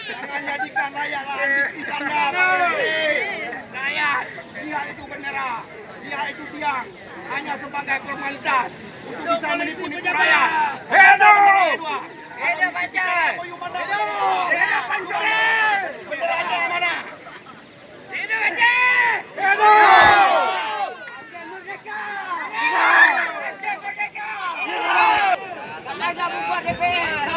Jangan jadikan rakyat lahan bisnis Anda. Rakyat, dia itu bendera, dia itu tiang, hanya sebagai formalitas untuk bisa menipu rakyat. Hidup! Hidup Pancai! Hidup Pancai! Benderanya mana? Hidup Pancai! Hidup! Merdeka! Merdeka! Sampai jumpa DPR!